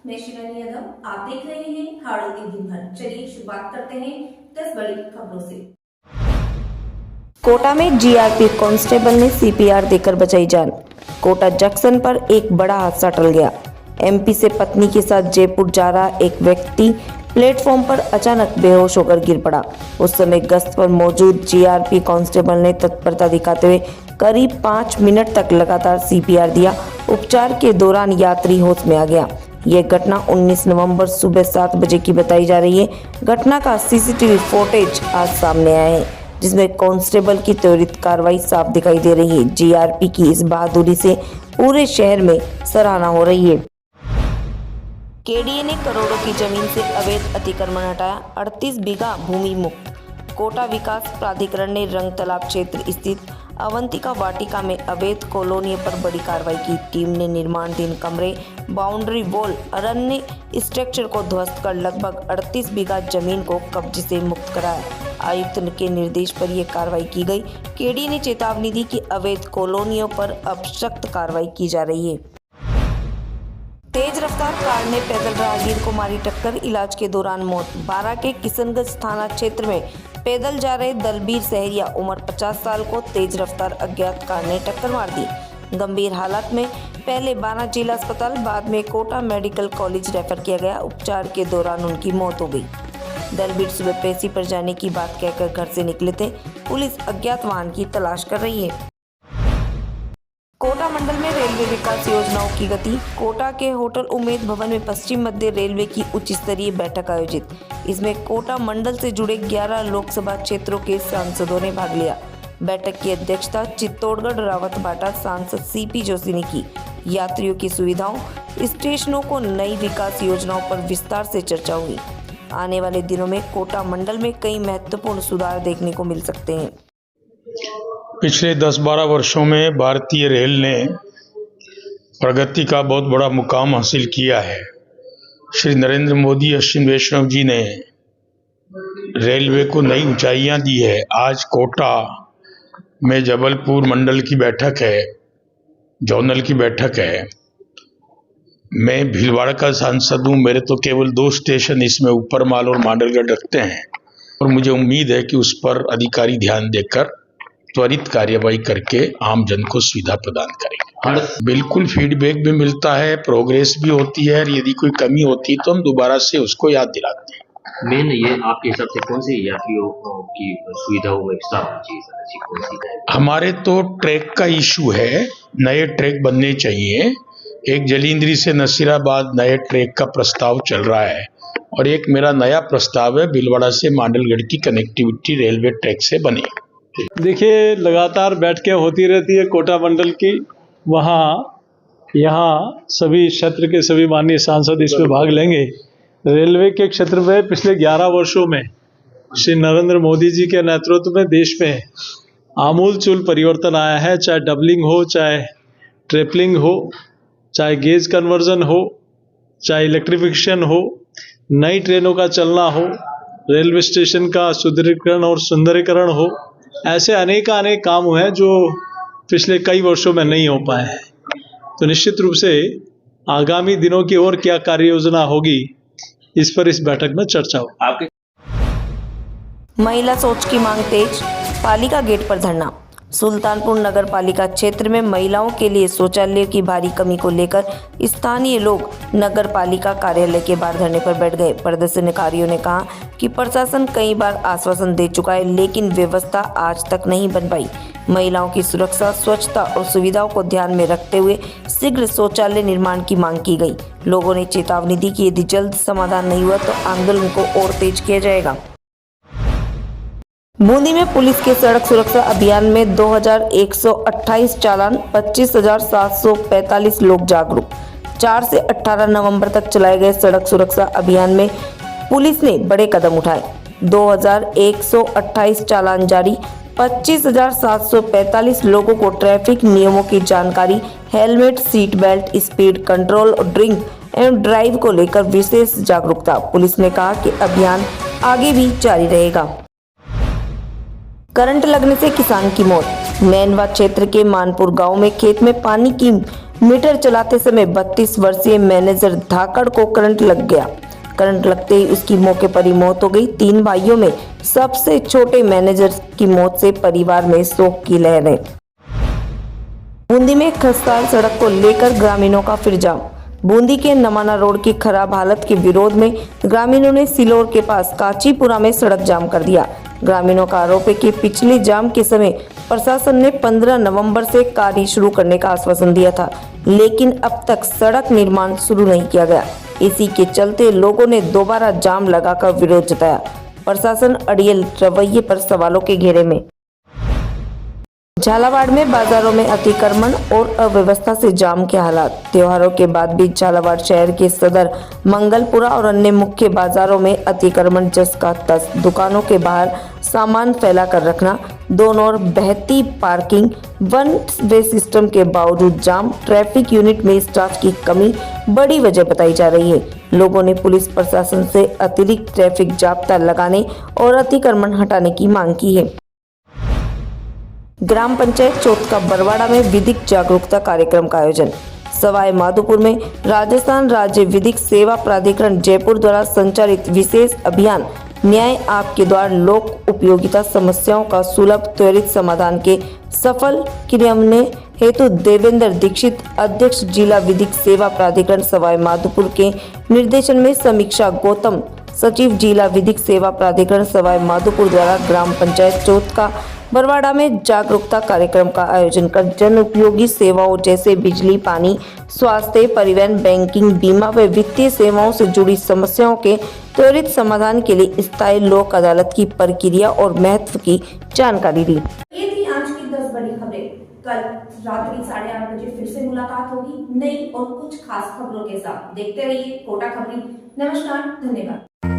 मैं शिवानी यादव, आप देख रहे हैं हाड़ोती दिन भर। चलिए शुरुआत करते हैं 10 बड़ी खबरों से। कोटा में जीआरपी कांस्टेबल ने सीपीआर देकर बचाई जान। कोटा जंक्शन पर एक बड़ा हादसा टल गया। एमपी से पत्नी के साथ जयपुर जा रहा एक व्यक्ति प्लेटफॉर्म पर अचानक बेहोश होकर गिर पड़ा। उस समय गश्त पर मौजूद जीआरपी कांस्टेबल ने तत्परता दिखाते हुए करीब 5 मिनट तक लगातार सीपीआर दिया। उपचार के दौरान यात्री होश में आ गया। यह घटना 19 नवंबर सुबह 7 बजे की बताई जा रही है। घटना का सीसीटीवी फुटेज आज सामने आया है, जिसमें कांस्टेबल की त्वरित कार्रवाई साफ दिखाई दे रही है। जीआरपी की इस बहादुरी से पूरे शहर में सराहना हो रही है। केडीए ने करोड़ों की जमीन से अवैध अतिक्रमण हटाया, 38 बीघा भूमि मुक्त। कोटा विकास प्राधिकरण ने रंग तालाब क्षेत्र स्थित अवंतिका वाटिका में अवैध कॉलोनी पर बड़ी कार्रवाई की। टीम ने निर्माणाधीन कमरे, बाउंड्री वॉल, अरण्य स्ट्रक्चर को ध्वस्त कर लगभग 38 बीघा जमीन को कब्जे से मुक्त कराया। आयुक्त के निर्देश पर यह कार्रवाई की गई। केडीए ने चेतावनी दी कि अवैध कॉलोनियों पर अब सख्त कार्रवाई की जा रही है। तेज रफ्तार कार ने पैदल राहगीर को मारी टक्कर, इलाज के दौरान मौत। बारा के किशनगंज थाना क्षेत्र में पैदल जा रहे दलबीर सहरिया उम्र 50 साल को तेज रफ्तार अज्ञात कार ने टक्कर मार दी। गंभीर हालत में पहले बारा जिला अस्पताल, बाद में कोटा मेडिकल कॉलेज रेफर किया गया। उपचार के दौरान उनकी मौत हो गई। दलबीर सुबह पेशी पर जाने की बात कहकर घर से निकले थे। पुलिस अज्ञात वाहन की तलाश कर रही है। कोटा मंडल में रेलवे विकास योजनाओं की गति। कोटा के होटल उम्मेद भवन में पश्चिम मध्य रेलवे की उच्च स्तरीय बैठक आयोजित। इसमें कोटा मंडल से जुड़े 11 लोकसभा क्षेत्रों के सांसदों ने भाग लिया। बैठक की अध्यक्षता चित्तौड़गढ़ रावत भाटा सांसद सीपी जोशी ने की। यात्रियों की सुविधाओं, स्टेशनों को नई विकास योजनाओं पर विस्तार से चर्चा हुई। आने वाले दिनों में कोटा मंडल में कई महत्वपूर्ण सुधार देखने को मिल सकते हैं। पिछले 10-12 वर्षों में भारतीय रेल ने प्रगति का बहुत बड़ा मुकाम हासिल किया है। श्री नरेंद्र मोदी, अश्विनी वैष्णव जी ने रेलवे को नई ऊंचाइयां दी है। आज कोटा में जबलपुर मंडल की बैठक है, जोनल की बैठक है। मैं भीलवाड़ा का सांसद हूँ। मेरे तो केवल 2 स्टेशन इसमें ऊपर माल और मांडलगढ़ रखते हैं और मुझे उम्मीद है कि उस पर अधिकारी ध्यान देकर त्वरित कार्यवाही करके आम जन को सुविधा प्रदान करेंगे। बिल्कुल फीडबैक भी मिलता है, प्रोग्रेस भी होती है और यदि कोई कमी होती है तो हम दोबारा से उसको याद दिलाते हैं। मेन ये आपके हिसाब से कौन सी यात्रियों की सुविधाओं में एक्स्ट्रा होनी चाहिए, कौन सी है? हमारे तो ट्रैक का इशू है, नए ट्रैक बनने चाहिए। एक जलींद्री से नसीराबाद नए ट्रैक का प्रस्ताव चल रहा है और एक मेरा नया प्रस्ताव है भीलवाड़ा से मांडलगढ़ की कनेक्टिविटी रेलवे ट्रैक से बने। देखिए, लगातार बैठकें होती रहती है कोटा मंडल की। यहाँ सभी क्षेत्र के सभी माननीय सांसद इसमें भाग लेंगे। रेलवे के क्षेत्र में पिछले 11 वर्षों में श्री नरेंद्र मोदी जी के नेतृत्व में देश में आमूलचूल परिवर्तन आया है। चाहे डबलिंग हो, चाहे ट्रिपलिंग हो, चाहे गेज कन्वर्जन हो, चाहे इलेक्ट्रिफिकेशन हो, नई ट्रेनों का चलना हो, रेलवे स्टेशन का सुदृढ़ीकरण और सुंदरीकरण हो, ऐसे अनेक काम हुए हैं जो पिछले कई वर्षों में नहीं हो पाए हैं। तो निश्चित रूप से आगामी दिनों की और क्या कार्य योजना होगी, इस पर इस बैठक में चर्चा होगी। महिला शौच की मांग तेज, पालिका गेट पर धरना। सुल्तानपुर नगर पालिका क्षेत्र में महिलाओं के लिए शौचालय की भारी कमी को लेकर स्थानीय लोग नगर पालिका कार्यालय के बाहर धरने पर बैठ गए। प्रदर्शनकारियों ने कहा कि प्रशासन कई बार आश्वासन दे चुका है, लेकिन व्यवस्था आज तक नहीं बन पाई। महिलाओं की सुरक्षा, स्वच्छता और सुविधाओं को ध्यान में रखते हुए शीघ्र शौचालय निर्माण की मांग की गई। लोगों ने चेतावनी दी कि यदि जल्द समाधान नहीं हुआ तो आंदोलन को और तेज किया जाएगा। बूंदी में पुलिस के सड़क सुरक्षा अभियान में 2128 चालान, 25,745 लोग जागरूक। 4 से 18 नवंबर तक चलाए गए सड़क सुरक्षा अभियान में पुलिस ने बड़े कदम उठाए। 2128 चालान जारी, 25,745 लोगों को ट्रैफिक नियमों की जानकारी, helmet, seat belt, speed control और ड्रिंक एंड ड्राइव को लेकर विशेष जागरूकता। पुलिस ने कहा कि अभियान आगे भी जारी रहेगा। करंट लगने से किसान की मौत। नैनवा क्षेत्र के मानपुर गांव में खेत में पानी की मीटर चलाते समय 32 वर्षीय मैनेजर धाकड़ को करंट लग गया। करंट लगते ही उसकी मौके पर ही मौत हो गई। 3 भाइयों में सबसे छोटे मैनेजर की मौत से परिवार में शोक की लहर है। बूंदी में खस्ताल सड़क को लेकर ग्रामीणों का फिर जाम। बूंदी के नमाना रोड की खराब हालत के विरोध में ग्रामीणों ने सिलोर के पास काचीपुरा में सड़क जाम कर दिया। ग्रामीणों का आरोप है कि पिछले जाम के समय प्रशासन ने 15 नवंबर से कार्य शुरू करने का आश्वासन दिया था, लेकिन अब तक सड़क निर्माण शुरू नहीं किया गया। इसी के चलते लोगों ने दोबारा जाम लगाकर विरोध जताया। प्रशासन अड़ियल रवैये पर सवालों के घेरे में। झालावाड़ में बाजारों में अतिक्रमण और अव्यवस्था से जाम के हालात। त्योहारों के बाद भी झालावाड़ शहर के सदर मंगलपुरा और अन्य मुख्य बाजारों में अतिक्रमण जस का तस। दुकानों के बाहर सामान फैला कर रखना, दोनों ओर बहती पार्किंग, वन वे सिस्टम के बावजूद जाम, ट्रैफिक यूनिट में स्टाफ की कमी बड़ी वजह बताई जा रही है। लोगों ने पुलिस प्रशासन से अतिरिक्त ट्रैफिक जाब्ता लगाने और अतिक्रमण हटाने की मांग की है। ग्राम पंचायत चोटका बरवाड़ा में विधिक जागरूकता कार्यक्रम का आयोजन। सवाई माधोपुर में राजस्थान राज्य विधिक सेवा प्राधिकरण जयपुर द्वारा संचालित विशेष अभियान न्याय आपके द्वार लोक उपयोगिता समस्याओं का सुलभ त्वरित समाधान के सफल क्रियान्वयन हेतु देवेंद्र दीक्षित अध्यक्ष जिला विधिक सेवा प्राधिकरण सवाई माधोपुर के निर्देशन में समीक्षा गौतम सचिव जिला विधिक सेवा प्राधिकरण सवाई माधोपुर द्वारा ग्राम पंचायत चोटका बरवाड़ा में जागरूकता कार्यक्रम का आयोजन कर जन उपयोगी सेवाओं जैसे बिजली, पानी, स्वास्थ्य, परिवहन, बैंकिंग, बीमा व वित्तीय सेवाओं से जुड़ी समस्याओं के त्वरित समाधान के लिए स्थायी लोक अदालत की प्रक्रिया और महत्व की जानकारी दी। ये थी आज की 10 बड़ी खबरें। कल रात्रि 8:30 बजे फिर से मुलाकात होगी नई और कुछ खास खबरों के साथ। देखते रहिए कोटा खबरी। नमस्कार, धन्यवाद।